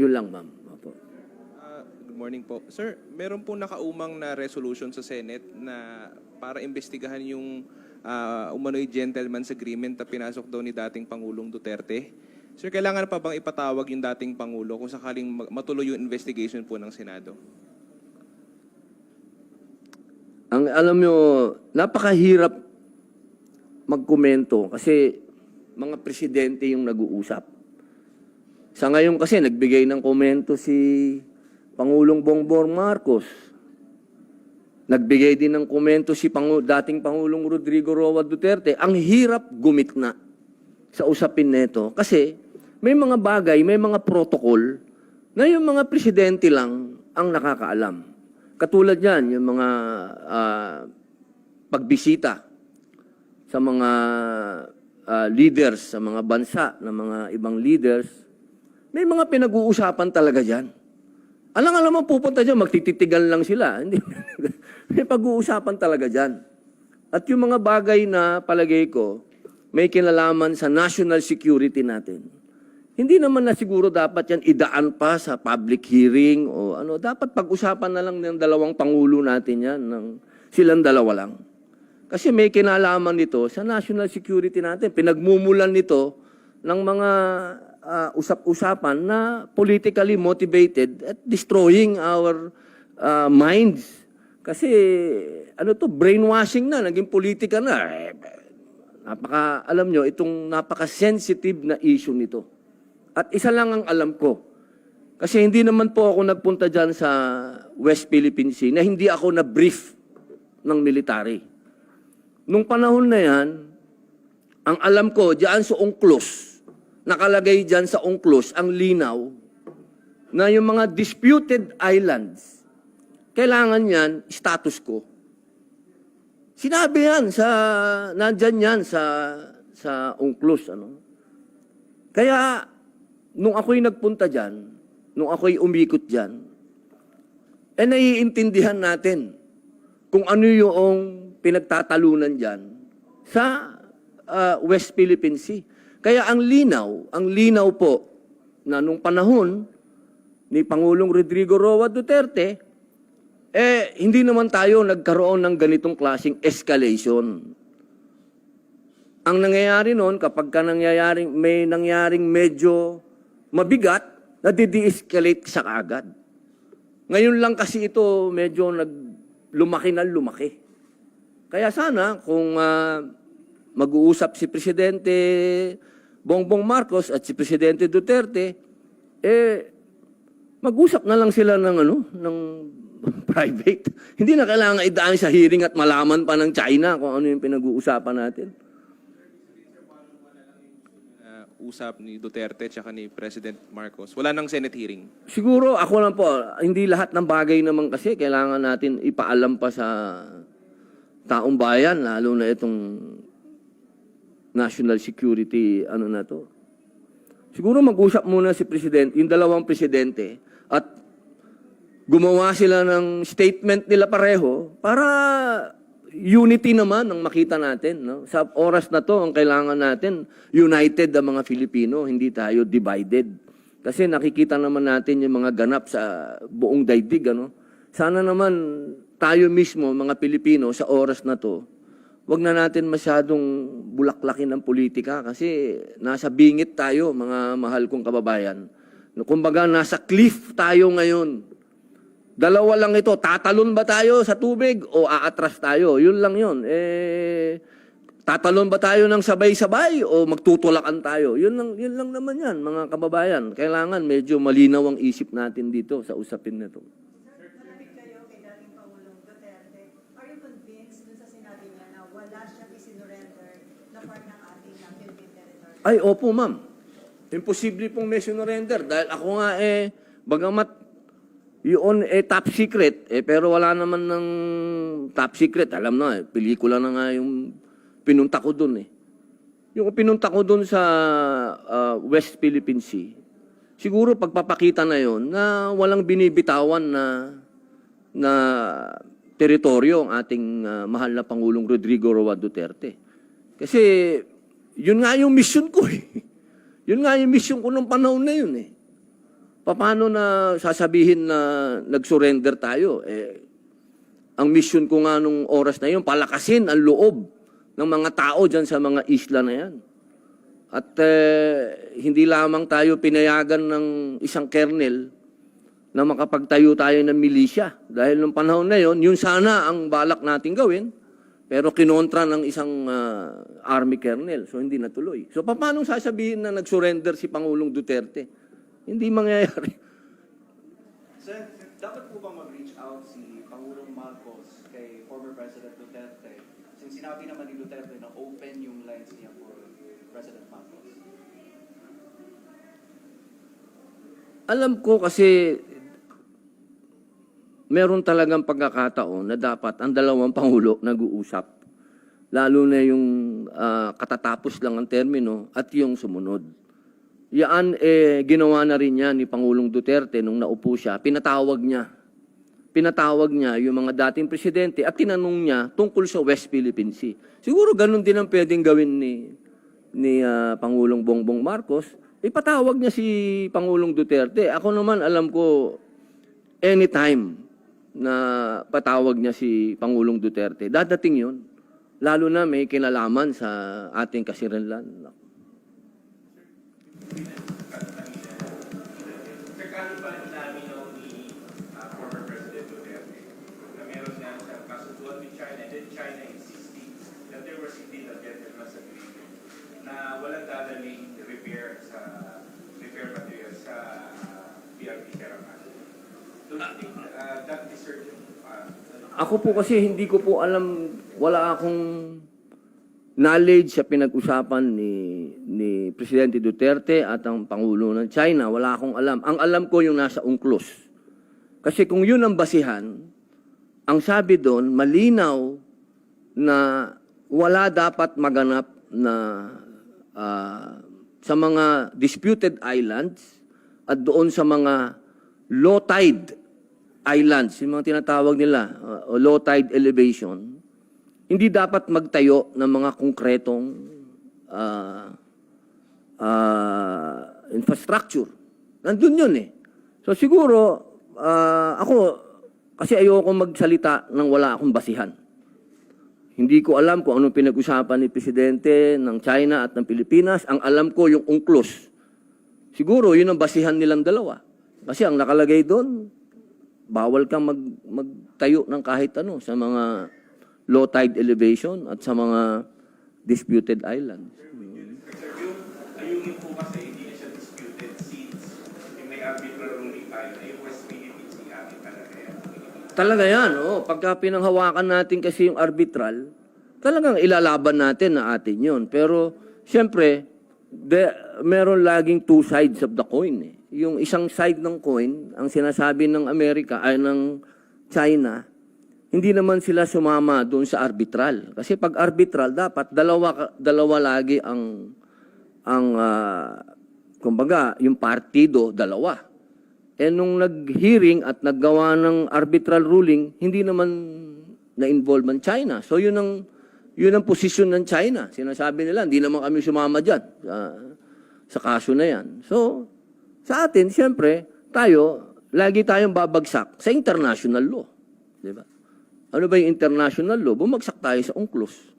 Yun lang, ma'am. Opo. Good morning po. Sir, meron po nakaumang na resolution sa Senate na para imbestigahan yung umano'y gentleman's agreement na pinasok daw ni dating Pangulong Duterte. Sir, kailangan pa bang ipatawag yung dating Pangulo kung sakaling matuloy yung investigation po ng Senado? Ang alam nyo, napakahirap magkomento kasi mga presidente yung nag-uusap. Sa ngayon kasi, nagbigay ng komento si Pangulong Bongbong Marcos. Nagbigay din ng komento si dating Pangulong Rodrigo Roa Duterte. Ang hirap gumitna sa usapin nito kasi may mga bagay, may mga protocol na yung mga presidente lang ang nakakaalam. Katulad yan, yung mga pagbisita sa mga leaders, sa mga bansa, ng mga ibang leaders, may mga pinag-uusapan talaga dyan. Alam mo, pupunta dyan, magtititigan lang sila. Hindi. May pag-uusapan talaga dyan. At yung mga bagay na palagay ko, may kinalaman sa national security natin. Hindi naman na siguro dapat yan idaan pa sa public hearing o ano. Dapat pag-usapan na lang ng dalawang pangulo natin yan, ng silang dalawa lang. Kasi may kinalaman nito sa national security natin. Pinagmumulan nito ng mga usap-usapan na politically motivated at destroying our minds. Kasi ano to, brainwashing na, naging politika na. Alam nyo, itong napaka-sensitive na issue nito. At isa lang ang alam ko. Kasi hindi naman po ako nagpunta dyan sa West Philippine Sea na hindi ako na-brief ng military. Nung panahon na yan, ang alam ko, dyan sa UNCLOS, nakalagay dyan sa UNCLOS ang linaw na yung mga disputed islands, kailangan yan, status quo. Sinabi yan, nandyan yan sa UNCLOS. Ano? Kaya, nung ako'y nagpunta dyan, nung ako'y umikot dyan, naiintindihan natin kung ano yung pinagtatalunan dyan sa West Philippine Sea. Kaya ang linaw po na nung panahon ni Pangulong Rodrigo Roa Duterte, hindi naman tayo nagkaroon ng ganitong klaseng escalation. Ang nangyayari noon, kapag may nangyaring medyo mabigat, nadi-de-escalate sa kaagad. Ngayon lang kasi ito medyo lumaki na lumaki. Kaya sana kung mag-uusap si Presidente Bongbong Marcos at si Presidente Duterte, mag-usap na lang sila ng private. Hindi na kailangan idaan sa hearing at malaman pa ng China kung ano yung pinag-uusapan natin. Usap ni Duterte at ni President Marcos. Wala nang Senate hearing. Siguro ako lang po, hindi lahat ng bagay naman kasi kailangan natin ipaalam pa sa taong bayan, lalo na itong national security na to. Siguro mag-usap muna si Presidente, yung dalawang presidente, at gumawa sila ng statement nila pareho para unity naman ang makita natin. No? Sa oras na to, ang kailangan natin, united ang mga Filipino, hindi tayo divided. Kasi nakikita naman natin yung mga ganap sa buong daigdig. Ano? Sana naman tayo mismo, mga Pilipino, sa oras na to, wag na natin masyadong bulaklakin ng politika kasi nasa bingit tayo, mga mahal kong kababayan. Kumbaga, nasa cliff tayo ngayon. Dalawa lang ito, tatalon ba tayo sa tubig o aatras tayo? Yun lang yun. Tatalon ba tayo ng sabay-sabay o magtutulakan tayo? Yun lang naman yan, mga kababayan. Kailangan medyo malinaw ang isip natin dito sa usapin nito. Malamig kayo kay dating Pangulong Duterte. Are you convinced dun sa sinabi niya na wala siyang isinurrender na part ng ating Philippine territory? Ay, opo, ma'am. Imposible pong may sinurrender. Dahil ako nga bagamat yun top secret, pero wala naman ng top secret. Alam na, pelikula na nga yung pinunta ko dun. Yung pinunta ko dun sa West Philippine Sea, siguro pagpapakita na yon na walang binibitawan na teritoryo ang ating mahal na Pangulong Rodrigo Roa Duterte. Kasi yun nga yung mission ko. Yun nga yung mission ko nung panahon na yun. paano na sasabihin na nag-surrender tayo? Ang mission ko nga nung oras na yun, palakasin ang loob ng mga tao dyan sa mga isla na yan. At hindi lamang tayo pinayagan ng isang kernel na makapagtayo tayo ng milisya. Dahil nung panahon na yun, yun sana ang balak natin gawin, pero kinontra ng isang army kernel. So hindi natuloy. So paano sasabihin na nag-surrender si Pangulong Duterte? Hindi mangyayari. Sir, dapat po ba mag-reach out si Pangulong Marcos kay former President Duterte? Since sinabi naman ni Duterte na open yung lines niya for President Marcos. Alam ko kasi meron talagang pagkakataon na dapat ang dalawang Pangulo nag-uusap. Lalo na yung katatapos lang ang termino at yung sumunod. Yan, ginawa na rin yan ni Pangulong Duterte nung naupo siya. Pinatawag niya yung mga dating presidente at tinanong niya tungkol sa West Philippine Sea. Siguro ganun din ang pwedeng gawin ni Pangulong Bongbong Marcos. Ipatawag niya si Pangulong Duterte. Ako naman alam ko anytime na patawag niya si Pangulong Duterte, dadating yun. Lalo na may kinalaman sa ating kasiranlan. Nagkano ba naminaw ni former President Duterte na meron nga siyang kasunduan with China and then China insisting that there was indeed a gentleman's agreement na walang dadaling repair materials sa PRP Serapal. Do you think that desertion? Ako po kasi hindi ko po alam, wala akong knowledge sa pinag-usapan ni Presidente Duterte at ang Pangulo ng China. Wala akong alam. Ang alam ko yung nasa UNCLOS. Kasi kung yun ang basihan, ang sabi doon, malinaw na wala dapat maganap na sa mga disputed islands at doon sa mga low tide islands, yung mga tinatawag nila, low tide elevation, hindi dapat magtayo ng mga konkretong infrastructure. Nandun yun eh. So siguro, ako, kasi ayoko magsalita nang wala akong basihan. Hindi ko alam kung anong pinag-usapan ni Presidente ng China at ng Pilipinas. Ang alam ko yung UNCLOS. Siguro yun ang basihan nilang dalawa. Kasi ang nakalagay doon, bawal kang magtayo ng kahit ano sa mga low tide elevation at sa mga disputed islands. Sir, ayungin po kasi hindi na siya disputed since yung may arbitral ruling tayo na yung West Philippine Sea atin talaga yan. Talaga yan. Oh. Pagka pinanghawakan natin kasi yung arbitral, talagang ilalaban natin na atin yun. Pero, siyempre, meron laging two sides of the coin. Eh. Yung isang side ng coin, ang sinasabi ng Amerika ay ng China, hindi naman sila sumama doon sa arbitral. Kasi pag arbitral, dapat dalawa lagi ang kumbaga, yung partido, dalawa. Nung nag-hearing at naggawa ng arbitral ruling, hindi naman na-involve ang China. So yun ang posisyon ng China. Sinasabi nila, hindi naman kami sumama dyan sa kaso na yan. So, sa atin, siyempre, lagi tayong babagsak sa international law. Di ba? Ano ba yung international law? Bumagsak tayo sa UNCLOS.